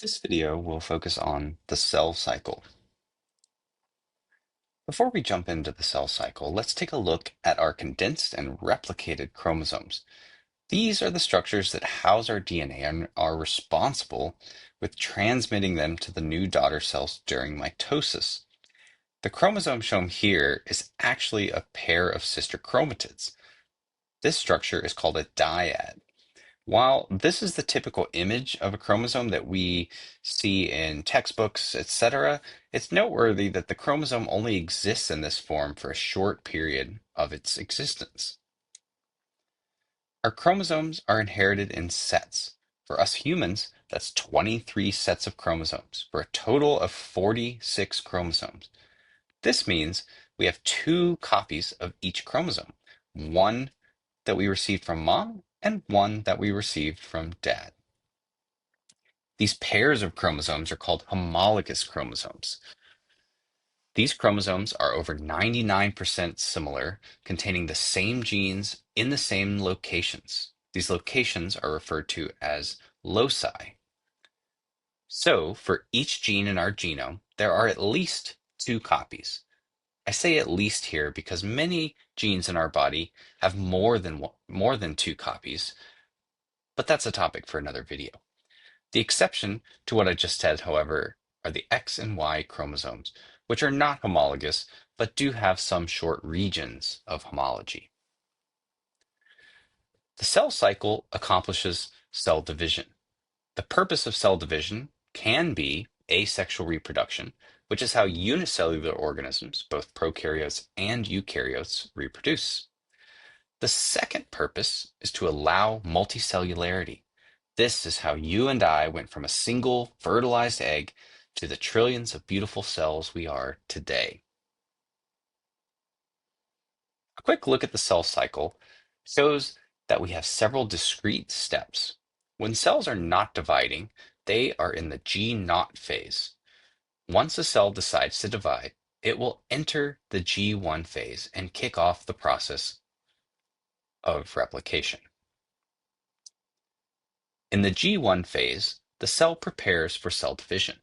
This video will focus on the cell cycle. Before we jump into the cell cycle, let's take a look at our condensed and replicated chromosomes. These are the structures that house our DNA and are responsible with transmitting them to the new daughter cells during mitosis. The chromosome shown here is actually a pair of sister chromatids. This structure is called a dyad. While this is the typical image of a chromosome that we see in textbooks, etc., it's noteworthy that the chromosome only exists in this form for a short period of its existence. Our chromosomes are inherited in sets. For us humans, that's 23 sets of chromosomes, for a total of 46 chromosomes. This means we have two copies of each chromosome, one that we received from mom and one that we received from dad. These pairs of chromosomes are called homologous chromosomes. These chromosomes are over 99% similar, containing the same genes in the same locations. These locations are referred to as loci. So, for each gene in our genome, there are at least two copies. I say at least here because many genes in our body have more than two copies, but that's a topic for another video. The exception to what I just said, however, are the X and Y chromosomes, which are not homologous but do have some short regions of homology. The cell cycle accomplishes cell division. The purpose of cell division can be asexual reproduction, which is how unicellular organisms, both prokaryotes and eukaryotes, reproduce. The second purpose is to allow multicellularity. This is how you and I went from a single fertilized egg to the trillions of beautiful cells we are today. A quick look at the cell cycle shows that we have several discrete steps. When cells are not dividing, they are in the G0 phase. Once a cell decides to divide, it will enter the G1 phase and kick off the process of replication. In the G1 phase, the cell prepares for cell division.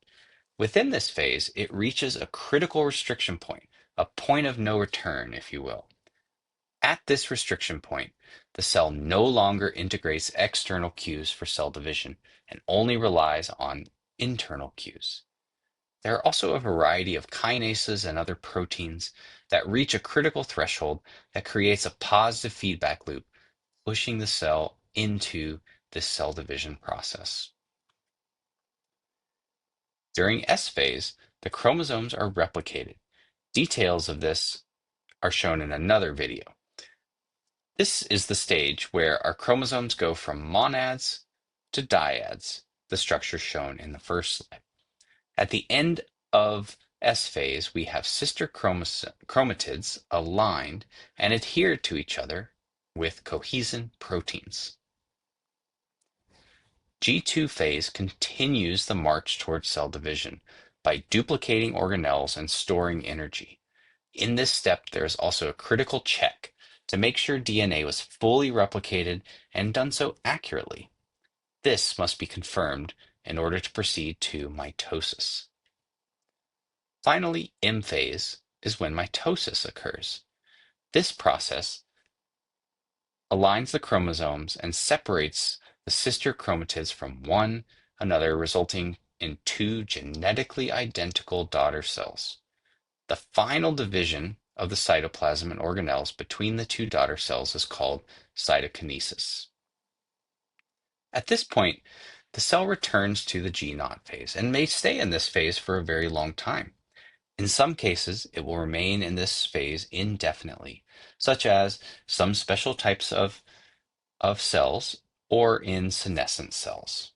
Within this phase, it reaches a critical restriction point, a point of no return, if you will. At this restriction point, the cell no longer integrates external cues for cell division and only relies on internal cues. There are also a variety of kinases and other proteins that reach a critical threshold that creates a positive feedback loop, pushing the cell into this cell division process. During S phase, the chromosomes are replicated. Details of this are shown in another video. This is the stage where our chromosomes go from monads to dyads, the structure shown in the first slide. At the end of S phase, we have sister chromatids aligned and adhered to each other with cohesin proteins. G2 phase continues the march towards cell division by duplicating organelles and storing energy. In this step, there is also a critical check to make sure DNA was fully replicated and done so accurately. This must be confirmed in order to proceed to mitosis. Finally, M phase is when mitosis occurs. This process aligns the chromosomes and separates the sister chromatids from one another, resulting in two genetically identical daughter cells. The final division of the cytoplasm and organelles between the two daughter cells is called cytokinesis. At this point, the cell returns to the G0 phase and may stay in this phase for a very long time. In some cases, it will remain in this phase indefinitely, such as some special types of cells or in senescent cells.